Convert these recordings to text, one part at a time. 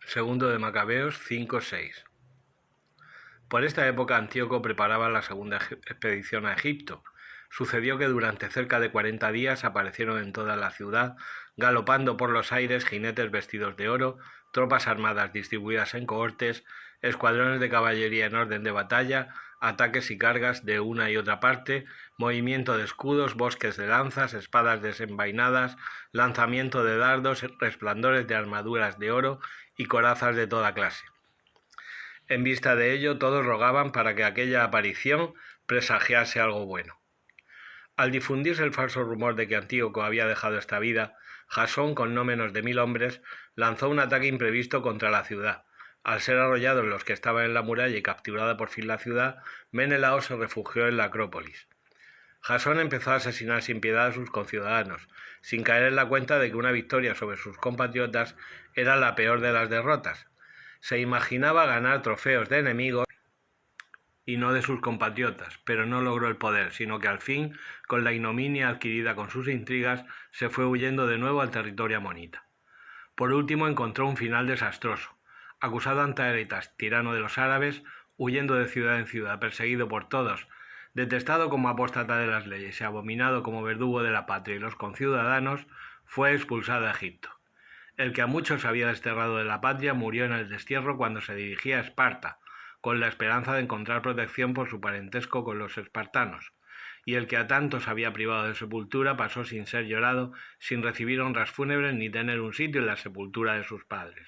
Segundo de Macabeos 5:6. Por esta época Antíoco preparaba la segunda expedición a Egipto. Sucedió que durante cerca de 40 días aparecieron en toda la ciudad, galopando por los aires, jinetes vestidos de oro, tropas armadas distribuidas en cohortes, escuadrones de caballería en orden de batalla, ataques y cargas de una y otra parte, movimiento de escudos, bosques de lanzas, espadas desenvainadas, lanzamiento de dardos, resplandores de armaduras de oro y corazas de toda clase. En vista de ello, todos rogaban para que aquella aparición presagiase algo bueno. Al difundirse el falso rumor de que Antíoco había dejado esta vida, Jasón, con no menos de 1000 hombres, lanzó un ataque imprevisto contra la ciudad. Al ser arrollados los que estaban en la muralla y capturada por fin la ciudad, Menelao se refugió en la Acrópolis. Jasón empezó a asesinar sin piedad a sus conciudadanos, sin caer en la cuenta de que una victoria sobre sus compatriotas era la peor de las derrotas. Se imaginaba ganar trofeos de enemigos y no de sus compatriotas, pero no logró el poder, sino que al fin, con la ignominia adquirida con sus intrigas, se fue huyendo de nuevo al territorio amonita. Por último encontró un final desastroso. Acusado ante Aretas, tirano de los árabes, huyendo de ciudad en ciudad, perseguido por todos, detestado como apóstata de las leyes y abominado como verdugo de la patria y los conciudadanos, fue expulsado a Egipto. El que a muchos había desterrado de la patria murió en el destierro cuando se dirigía a Esparta, con la esperanza de encontrar protección por su parentesco con los espartanos, y el que a tantos había privado de sepultura pasó sin ser llorado, sin recibir honras fúnebres ni tener un sitio en la sepultura de sus padres.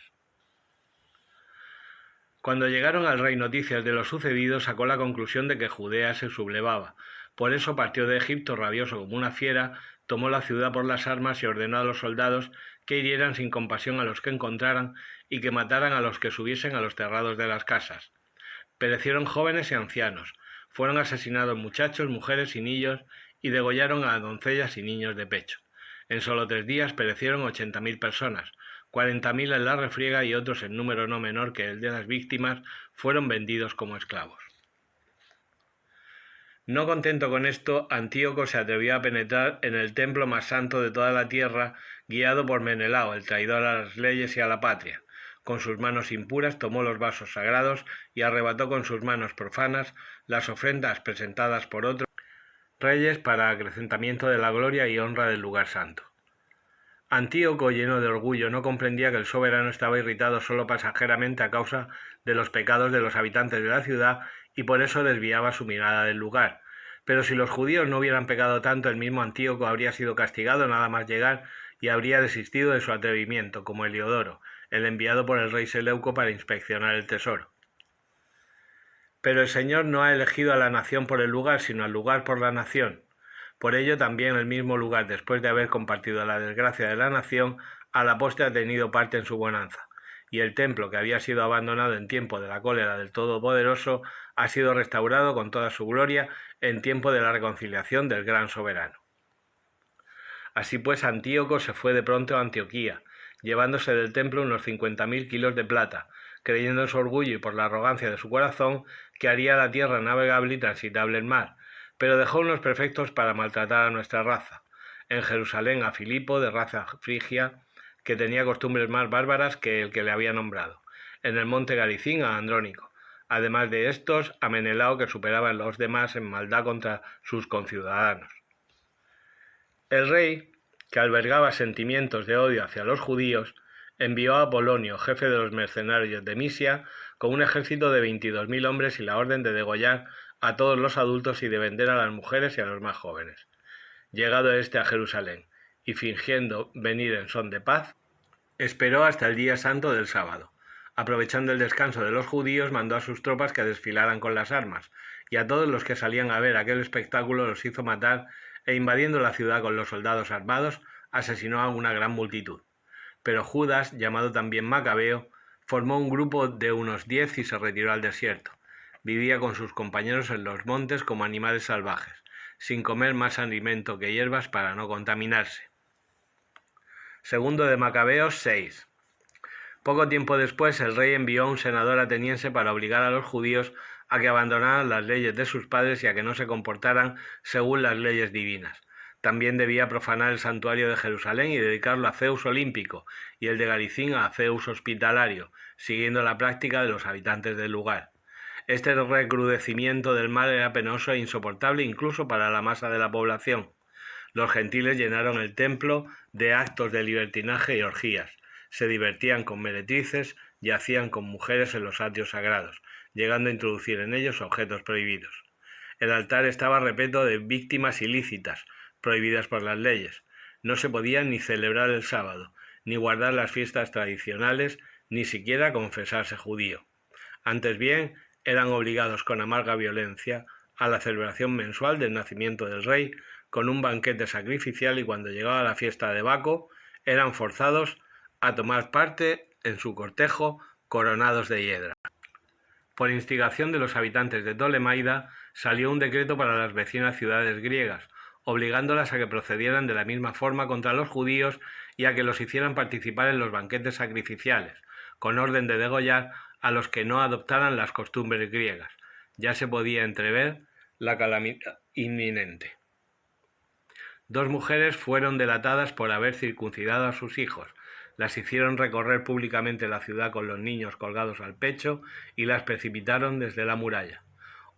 Cuando llegaron al rey noticias de lo sucedido, sacó la conclusión de que Judea se sublevaba. Por eso partió de Egipto rabioso como una fiera, tomó la ciudad por las armas y ordenó a los soldados que hirieran sin compasión a los que encontraran y que mataran a los que subiesen a los terrados de las casas. Perecieron jóvenes y ancianos, fueron asesinados muchachos, mujeres y niños, y degollaron a doncellas y niños de pecho. En solo 3 días perecieron 80.000 personas, 40.000 en la refriega y otros en número no menor que el de las víctimas fueron vendidos como esclavos. No contento con esto, Antíoco se atrevió a penetrar en el templo más santo de toda la tierra, guiado por Menelao, el traidor a las leyes y a la patria. Con sus manos impuras tomó los vasos sagrados y arrebató con sus manos profanas las ofrendas presentadas por otros reyes para acrecentamiento de la gloria y honra del lugar santo. Antíoco, lleno de orgullo, no comprendía que el soberano estaba irritado solo pasajeramente a causa de los pecados de los habitantes de la ciudad y por eso desviaba su mirada del lugar. Pero si los judíos no hubieran pecado tanto, el mismo Antíoco habría sido castigado nada más llegar y habría desistido de su atrevimiento, como Heliodoro, el enviado por el rey Seleuco para inspeccionar el tesoro. Pero el Señor no ha elegido a la nación por el lugar, sino al lugar por la nación. Por ello también el mismo lugar, después de haber compartido la desgracia de la nación, a la postre ha tenido parte en su bonanza, y el templo, que había sido abandonado en tiempo de la cólera del Todopoderoso, ha sido restaurado con toda su gloria en tiempo de la reconciliación del gran soberano. Así pues, Antíoco se fue de pronto a Antioquía, llevándose del templo unos 50.000 kilos de plata, creyendo en su orgullo y por la arrogancia de su corazón que haría la tierra navegable y transitable el mar, pero dejó unos prefectos para maltratar a nuestra raza. En Jerusalén a Filipo, de raza frigia, que tenía costumbres más bárbaras que el que le había nombrado. En el monte Garicín a Andrónico. Además de estos, a Menelao, que superaba a los demás en maldad contra sus conciudadanos. El rey, que albergaba sentimientos de odio hacia los judíos, envió a Polonio, jefe de los mercenarios de Misia, con un ejército de 22.000 hombres y la orden de degollar a todos los adultos y de vender a las mujeres y a los más jóvenes. Llegado a Jerusalén, y fingiendo venir en son de paz, esperó hasta el día santo del sábado. Aprovechando el descanso de los judíos, mandó a sus tropas que desfilaran con las armas, y a todos los que salían a ver aquel espectáculo los hizo matar, e invadiendo la ciudad con los soldados armados, asesinó a una gran multitud. Pero Judas, llamado también Macabeo, formó un grupo de unos 10 y se retiró al desierto. Vivía con sus compañeros en los montes como animales salvajes, sin comer más alimento que hierbas para no contaminarse. Segundo de Macabeos 6. Poco tiempo después, el rey envió a un senador ateniense para obligar a los judíos a que abandonaran las leyes de sus padres y a que no se comportaran según las leyes divinas. También debía profanar el santuario de Jerusalén y dedicarlo a Zeus olímpico y el de Garicín a Zeus hospitalario, siguiendo la práctica de los habitantes del lugar. Este recrudecimiento del mal era penoso e insoportable incluso para la masa de la población. Los gentiles llenaron el templo de actos de libertinaje y orgías. Se divertían con meretrices, yacían con mujeres en los atrios sagrados, llegando a introducir en ellos objetos prohibidos. El altar estaba repleto de víctimas ilícitas, prohibidas por las leyes. No se podía ni celebrar el sábado, ni guardar las fiestas tradicionales, ni siquiera confesarse judío. Antes bien, eran obligados con amarga violencia a la celebración mensual del nacimiento del rey, con un banquete sacrificial, y cuando llegaba la fiesta de Baco, eran forzados a tomar parte en su cortejo coronados de hiedra. Por instigación de los habitantes de Ptolemaida, salió un decreto para las vecinas ciudades griegas, obligándolas a que procedieran de la misma forma contra los judíos y a que los hicieran participar en los banquetes sacrificiales, con orden de degollar a los que no adoptaran las costumbres griegas. Ya se podía entrever la calamidad inminente. 2 mujeres fueron delatadas por haber circuncidado a sus hijos. Las hicieron recorrer públicamente la ciudad con los niños colgados al pecho y las precipitaron desde la muralla.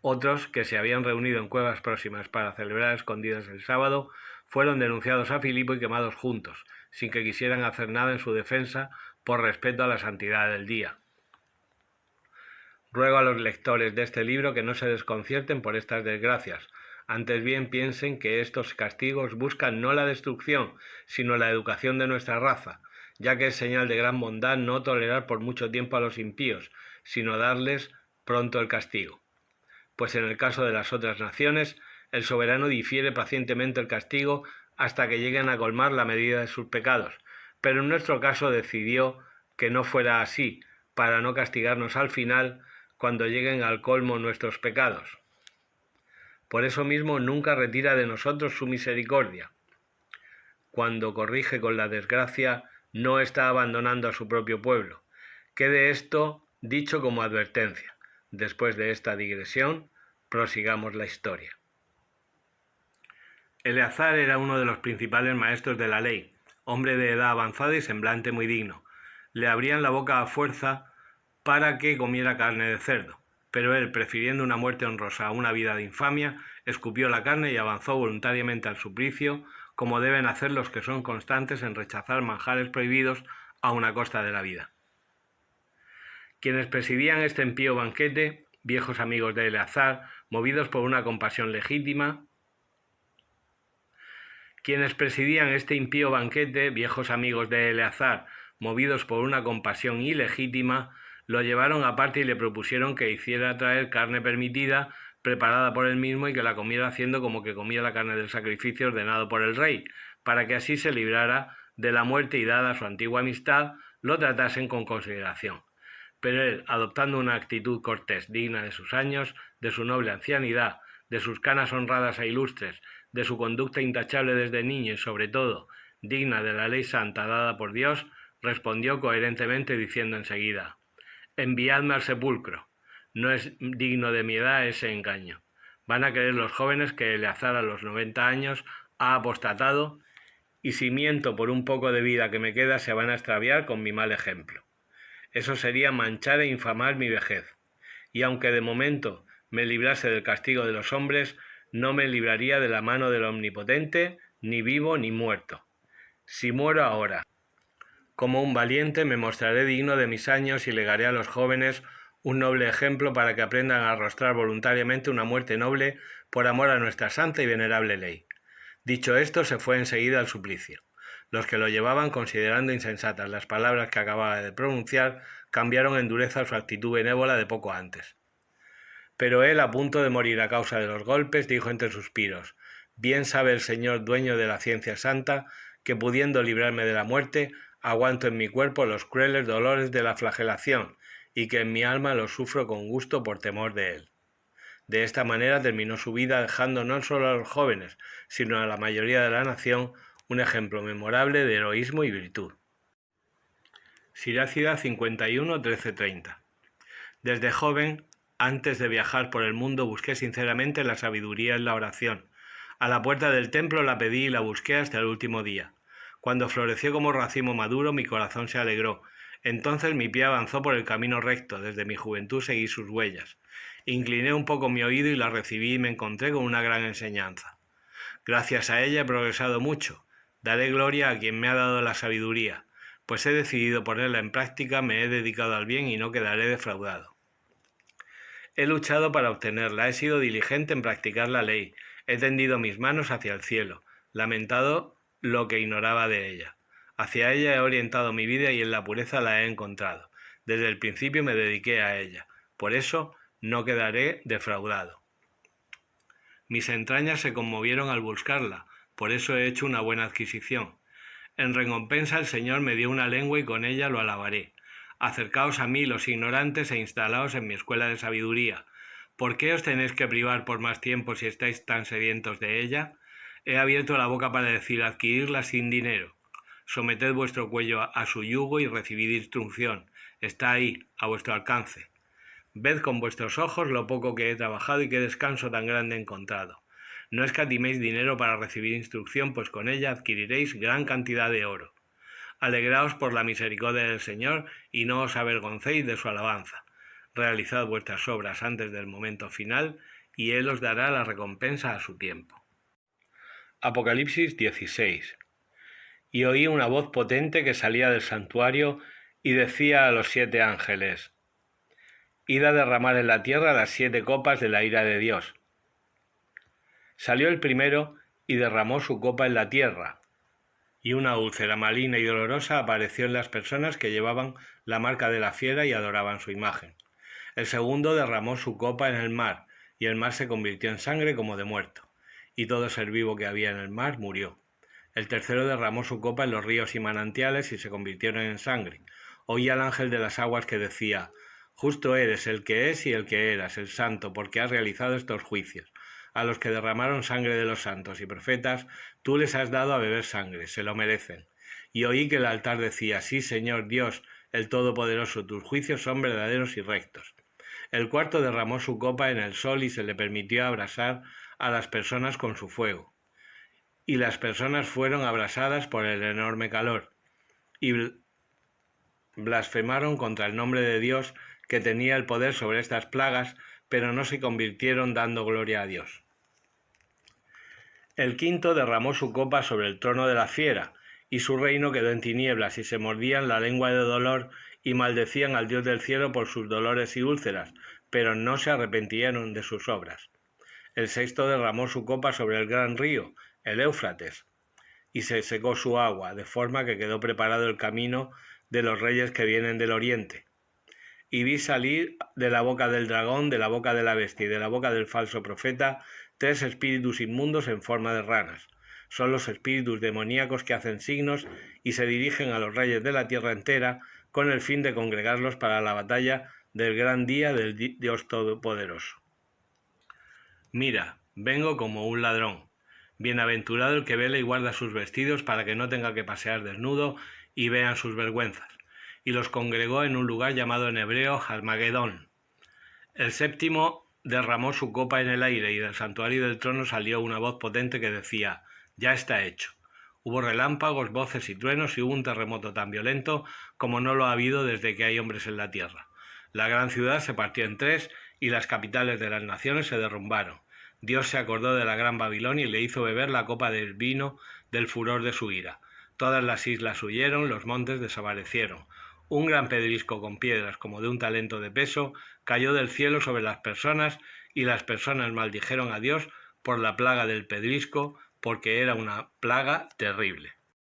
Otros, que se habían reunido en cuevas próximas para celebrar escondidas el sábado, fueron denunciados a Filipo y quemados juntos, sin que quisieran hacer nada en su defensa por respeto a la santidad del día. Ruego a los lectores de este libro que no se desconcierten por estas desgracias. Antes bien piensen que estos castigos buscan no la destrucción, sino la educación de nuestra raza, ya que es señal de gran bondad no tolerar por mucho tiempo a los impíos, sino darles pronto el castigo. Pues en el caso de las otras naciones, el soberano difiere pacientemente el castigo hasta que lleguen a colmar la medida de sus pecados, pero en nuestro caso decidió que no fuera así, para no castigarnos al final cuando lleguen al colmo nuestros pecados. Por eso mismo nunca retira de nosotros su misericordia. Cuando corrige con la desgracia, no está abandonando a su propio pueblo. Quede esto dicho como advertencia. Después de esta digresión, prosigamos la historia. Eleazar era uno de los principales maestros de la ley, hombre de edad avanzada y semblante muy digno. Le abrían la boca a fuerza para que comiera carne de cerdo, pero él, prefiriendo una muerte honrosa a una vida de infamia, escupió la carne y avanzó voluntariamente al suplicio, como deben hacer los que son constantes en rechazar manjares prohibidos a una costa de la vida. Quienes presidían este impío banquete, viejos amigos de Eleazar, movidos por una compasión legítima, movidos por una compasión ilegítima, lo llevaron aparte y le propusieron que hiciera traer carne permitida, preparada por él mismo, y que la comiera haciendo como que comía la carne del sacrificio ordenado por el rey, para que así se librara de la muerte y, dada su antigua amistad, lo tratasen con consideración. Pero él, adoptando una actitud cortés digna de sus años, de su noble ancianidad, de sus canas honradas e ilustres, de su conducta intachable desde niño y, sobre todo, digna de la ley santa dada por Dios, respondió coherentemente diciendo enseguida: «Enviadme al sepulcro. No es digno de mi edad ese engaño. Van a creer los jóvenes que Eleazar a los 90 años ha apostatado, y si miento por un poco de vida que me queda se van a extraviar con mi mal ejemplo. Eso sería manchar e infamar mi vejez. Y aunque de momento me librase del castigo de los hombres, no me libraría de la mano del Omnipotente, ni vivo ni muerto. Si muero ahora, como un valiente, me mostraré digno de mis años y legaré a los jóvenes un noble ejemplo para que aprendan a arrostrar voluntariamente una muerte noble por amor a nuestra santa y venerable ley». Dicho esto, se fue enseguida al suplicio. Los que lo llevaban, considerando insensatas las palabras que acababa de pronunciar, cambiaron en dureza su actitud benévola de poco antes. Pero él, a punto de morir a causa de los golpes, dijo entre suspiros: «Bien sabe el Señor, dueño de la ciencia santa, que pudiendo librarme de la muerte, aguanto en mi cuerpo los crueles dolores de la flagelación, y que en mi alma los sufro con gusto por temor de él». De esta manera terminó su vida, dejando no solo a los jóvenes, sino a la mayoría de la nación un ejemplo memorable de heroísmo y virtud. Sirácida 51, 13-30. Desde joven, antes de viajar por el mundo, busqué sinceramente la sabiduría en la oración. A la puerta del templo la pedí y la busqué hasta el último día. Cuando floreció como racimo maduro, mi corazón se alegró. Entonces mi pie avanzó por el camino recto, desde mi juventud seguí sus huellas. Incliné un poco mi oído y la recibí y me encontré con una gran enseñanza. Gracias a ella he progresado mucho. Daré gloria a quien me ha dado la sabiduría, pues he decidido ponerla en práctica, me he dedicado al bien y no quedaré defraudado. He luchado para obtenerla, he sido diligente en practicar la ley, he tendido mis manos hacia el cielo, lamentado lo que ignoraba de ella. Hacia ella he orientado mi vida y en la pureza la he encontrado. Desde el principio me dediqué a ella, por eso no quedaré defraudado. Mis entrañas se conmovieron al buscarla, por eso he hecho una buena adquisición. En recompensa el Señor me dio una lengua y con ella lo alabaré. Acercaos a mí los ignorantes e instalaos en mi escuela de sabiduría. ¿Por qué os tenéis que privar por más tiempo si estáis tan sedientos de ella? He abierto la boca para decir, adquirirla sin dinero. Someted vuestro cuello a su yugo y recibid instrucción. Está ahí, a vuestro alcance. Ved con vuestros ojos lo poco que he trabajado y qué descanso tan grande he encontrado. No escatiméis dinero para recibir instrucción, pues con ella adquiriréis gran cantidad de oro. Alegraos por la misericordia del Señor y no os avergoncéis de su alabanza. Realizad vuestras obras antes del momento final y Él os dará la recompensa a su tiempo. Apocalipsis 16. Y oí una voz potente que salía del santuario y decía a los 7 ángeles: Id a derramar en la tierra las 7 copas de la ira de Dios. Salió el primero y derramó su copa en la tierra, y una úlcera maligna y dolorosa apareció en las personas que llevaban la marca de la fiera y adoraban su imagen. El segundo derramó su copa en el mar, y el mar se convirtió en sangre como de muerto, y todo ser vivo que había en el mar murió. El tercero derramó su copa en los ríos y manantiales y se convirtieron en sangre. Oí al ángel de las aguas que decía: Justo eres el que es y el que eras, el santo, porque has realizado estos juicios. A los que derramaron sangre de los santos y profetas, tú les has dado a beber sangre, se lo merecen. Y oí que el altar decía: Sí, Señor Dios, el Todopoderoso, tus juicios son verdaderos y rectos. El cuarto derramó su copa en el sol y se le permitió abrasar a las personas con su fuego. Y las personas fueron abrasadas por el enorme calor, y blasfemaron contra el nombre de Dios, que tenía el poder sobre estas plagas, pero no se convirtieron dando gloria a Dios. El quinto derramó su copa sobre el trono de la fiera, y su reino quedó en tinieblas, y se mordían la lengua de dolor, y maldecían al Dios del cielo por sus dolores y úlceras, pero no se arrepintieron de sus obras. El sexto derramó su copa sobre el gran río, el Éufrates, y se secó su agua, de forma que quedó preparado el camino de los reyes que vienen del oriente. Y vi salir de la boca del dragón, de la boca de la bestia y de la boca del falso profeta 3 espíritus inmundos en forma de ranas. Son los espíritus demoníacos que hacen signos y se dirigen a los reyes de la tierra entera con el fin de congregarlos para la batalla del gran día del Dios Todopoderoso. Mira, vengo como un ladrón. Bienaventurado el que vela y guarda sus vestidos para que no tenga que pasear desnudo y vean sus vergüenzas. Y los congregó en un lugar llamado en hebreo Armagedón. El séptimo derramó su copa en el aire y del santuario del trono salió una voz potente que decía: Ya está hecho. Hubo relámpagos, voces y truenos y hubo un terremoto tan violento como no lo ha habido desde que hay hombres en la tierra. La gran ciudad se partió en 3 y las capitales de las naciones se derrumbaron. Dios se acordó de la gran Babilonia y le hizo beber la copa del vino del furor de su ira. Todas las islas huyeron, los montes desaparecieron. Un gran pedrisco con piedras como de un talento de peso cayó del cielo sobre las personas y las personas maldijeron a Dios por la plaga del pedrisco, porque era una plaga terrible.